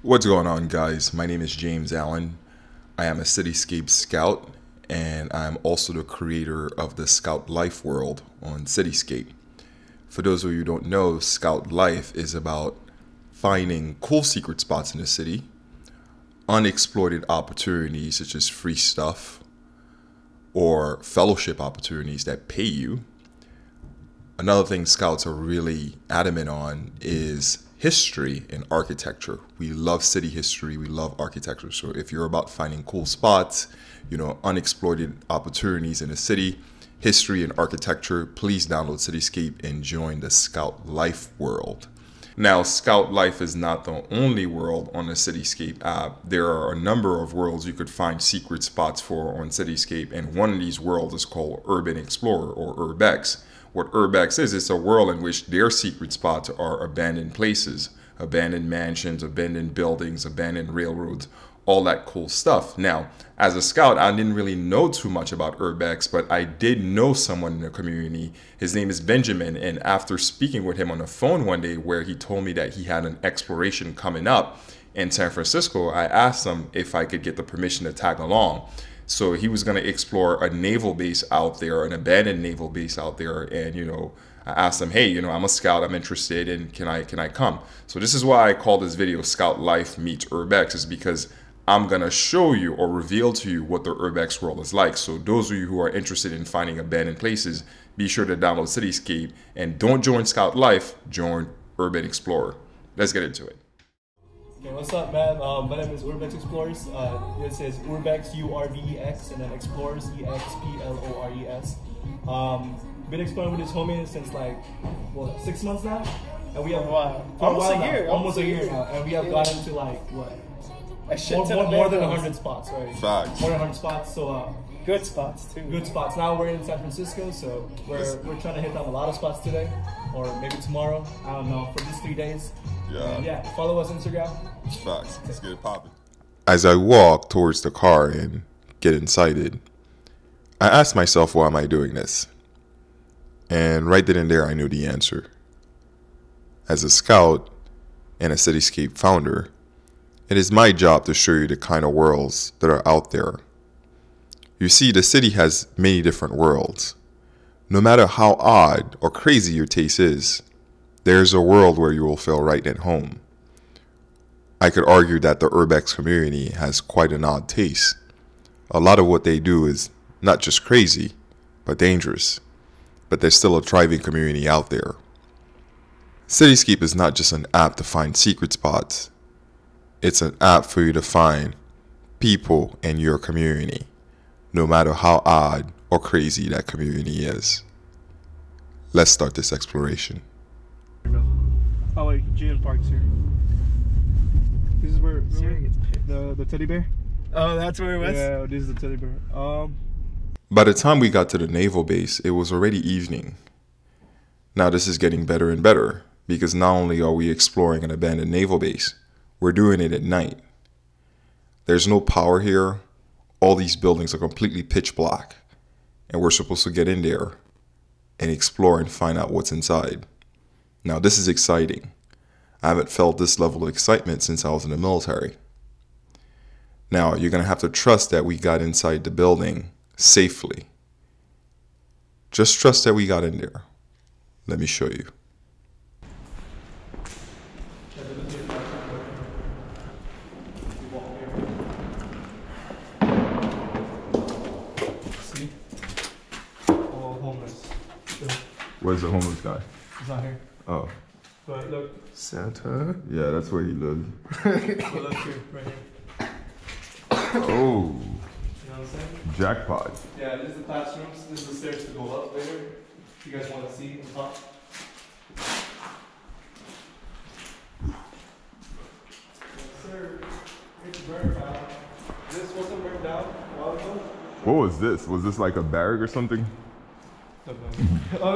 What's going on, guys? My name is James Allen. I am a Cityscape Scout, and I'm also the creator of the Scout Life world on Cityscape. For those of you who don't know, Scout Life is about finding cool secret spots in the city, unexploited opportunities such as free stuff, or fellowship opportunities that pay you. Another thing Scouts are really adamant on is history and architecture. We love city history, we love architecture. So if you're about finding cool spots, unexploited opportunities in the city, history and architecture, please download Cityscape and join the Scout Life world. Now, Scout Life is not the only world on the Cityscape app. There are a number of worlds you could find secret spots for on Cityscape, and one of these worlds is called Urban Explorer, or Urbex. What Urbex is, it's a world in which their secret spots are abandoned places, abandoned mansions, abandoned buildings, abandoned railroads, all that cool stuff. Now, as a scout, I didn't really know too much about Urbex, but I did know someone in the community. His name is Benjamin, and after speaking with him on the phone one day where he told me that he had an exploration coming up in San Francisco, I asked him if I could get the permission to tag along. So he was going to explore a naval base out there, an abandoned naval base out there. And, I asked him, hey, I'm a scout, I'm interested, and can I come? So this is why I call this video Scout Life Meets Urbex, is because I'm going to show you or reveal to you what the Urbex world is like. So those of you who are interested in finding abandoned places, be sure to download Cityscape, and don't join Scout Life, join Urban Explorer. Let's get into it. Okay, what's up, man? My name is Urbex Explorers. It says Urbex, U-R-B-E-X, and then Explorers, E-X-P-L-O-R-E-S. Been exploring with this homie since 6 months now, and we have almost a year now, and we have gotten to more than 100 spots, right? Facts. More than 100 spots. So good spots too. Good spots. Now we're in San Francisco, so we're trying to hit down a lot of spots today, or maybe tomorrow. I don't know, for these 3 days. Yeah. Follow us on Instagram. Facts. Let's get it popping. As I walk towards the car and get excited, I ask myself, why am I doing this? And right then and there, I knew the answer. As a scout and a Cityscape founder, it is my job to show you the kind of worlds that are out there. You see, the city has many different worlds. No matter how odd or crazy your taste is, there's a world where you will feel right at home. I could argue that the Urbex community has quite an odd taste. A lot of what they do is not just crazy, but dangerous. But there's still a thriving community out there. Cityscape is not just an app to find secret spots. It's an app for you to find people in your community, no matter how odd or crazy that community is. Let's start this exploration. Oh wait, Gene Park's here. This is where the teddy bear? Oh, that's where it was? Yeah, this is the teddy bear. By the time we got to the naval base, it was already evening. Now this is getting better and better, because not only are we exploring an abandoned naval base, we're doing it at night. There's no power here. All these buildings are completely pitch black, and we're supposed to get in there and explore and find out what's inside. Now this is exciting. I haven't felt this level of excitement since I was in the military. Now you're going to have to trust that we got inside the building safely. Just trust that we got in there. Let me show you. See? All homeless. Where's the homeless guy? He's not here. Oh. But look. Santa? Yeah, that's where he lives. But look here, right here. Oh. You know what I'm saying? Jackpot. Yeah, this is the classrooms. This is the stairs to go up later. If you guys want to see on top. Yes, sir. It's burned down. This wasn't burned down a while ago. What was this? Was this like a barrack or something? Oh,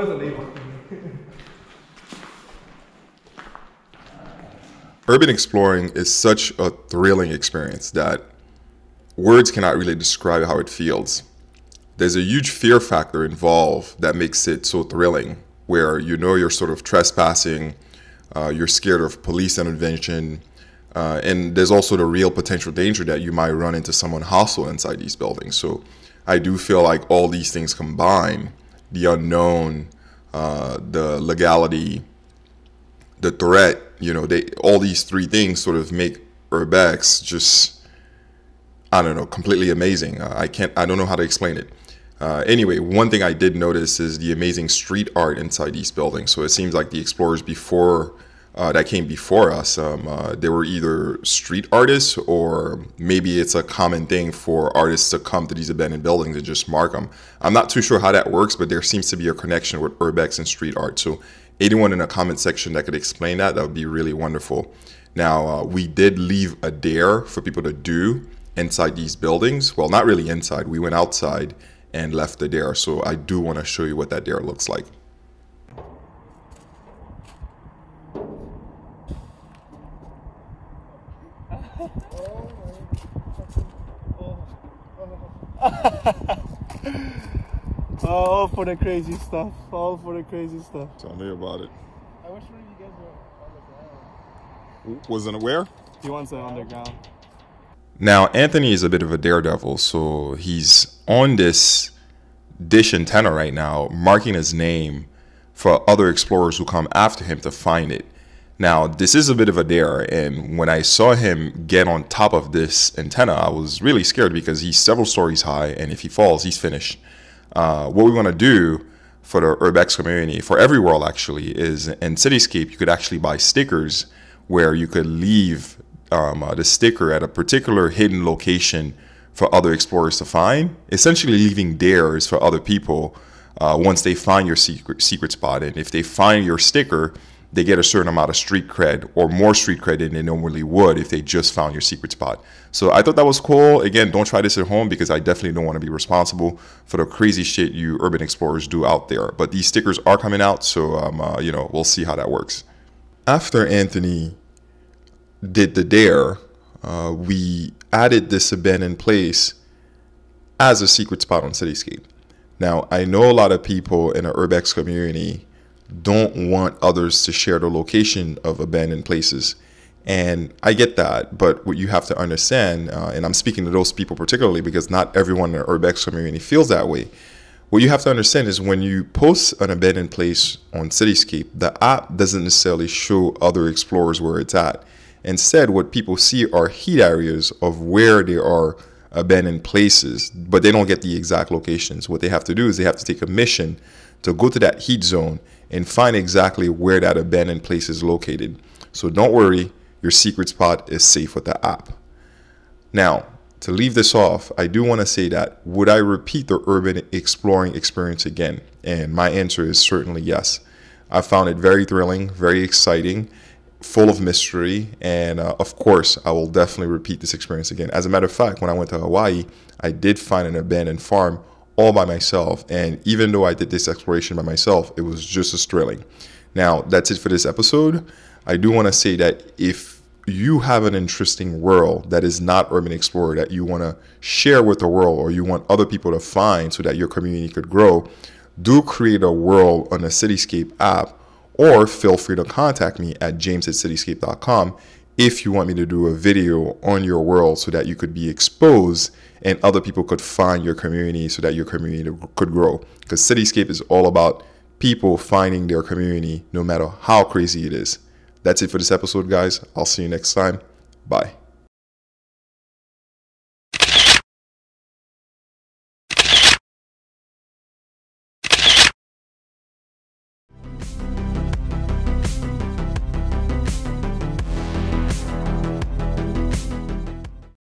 it's a naval. Urban exploring is such a thrilling experience that words cannot really describe how it feels. There's a huge fear factor involved that makes it so thrilling, where you're sort of trespassing, you're scared of police intervention, And there's also the real potential danger that you might run into someone hostile inside these buildings. So I do feel like all these things combined, the unknown, the legality, the threat, all these three things sort of make Urbex just, I don't know, completely amazing. I don't know how to explain it. Anyway, one thing I did notice is the amazing street art inside these buildings. So it seems like the explorers that came before us, they were either street artists, or maybe it's a common thing for artists to come to these abandoned buildings and just mark them. I'm not too sure how that works, but there seems to be a connection with Urbex and street art. So anyone in the comment section that could explain that would be really wonderful. Now, we did leave a dare for people to do inside these buildings. Well, not really inside. We went outside and left the dare. So I do want to show you what that dare looks like. All for the crazy stuff. All for the crazy stuff. Tell me about it. I wish one of you guys were on the ground. Wasn't aware? He wants it underground. Now, Anthony is a bit of a daredevil, so he's on this dish antenna right now, marking his name for other explorers who come after him to find it. Now, this is a bit of a dare, and when I saw him get on top of this antenna, I was really scared because he's several stories high, and if he falls, he's finished. What we want to do for the Urbex community, for every world actually, is in Cityscape, you could actually buy stickers where you could leave the sticker at a particular hidden location for other explorers to find, essentially leaving dares for other people once they find your secret spot. And if they find your sticker, they get a certain amount of street cred, or more street cred than they normally would if they just found your secret spot. So I thought that was cool. Again, don't try this at home because I definitely don't want to be responsible for the crazy shit you urban explorers do out there. But these stickers are coming out, so we'll see how that works. After Anthony did the dare, we added this abandoned place as a secret spot on Cityscape. Now, I know a lot of people in the Urbex community don't want others to share the location of abandoned places, and I get that, but what you have to understand, and I'm speaking to those people particularly because not everyone in the Urbex community feels that way. What you have to understand is when you post an abandoned place on Cityscape, the app doesn't necessarily show other explorers where it's at. Instead, what people see are heat areas of where there are abandoned places, but they don't get the exact locations. What they have to do is they have to take a mission to go to that heat zone and find exactly where that abandoned place is located. So don't worry, your secret spot is safe with the app. Now, to leave this off, I do want to say that would I repeat the urban exploring experience again? And my answer is certainly yes. I found it very thrilling, very exciting, full of mystery, and of course, I will definitely repeat this experience again. As a matter of fact, when I went to Hawaii, I did find an abandoned farm all by myself, and even though I did this exploration by myself, it was just as thrilling. Now, that's it for this episode. I do want to say that if you have an interesting world that is not Urban Explorer that you want to share with the world, or you want other people to find so that your community could grow, do create a world on the Cityscape app, or feel free to contact me at james@cityscape.com if you want me to do a video on your world so that you could be exposed and other people could find your community so that your community could grow. Because Cityscape is all about people finding their community no matter how crazy it is. That's it for this episode, guys. I'll see you next time. Bye.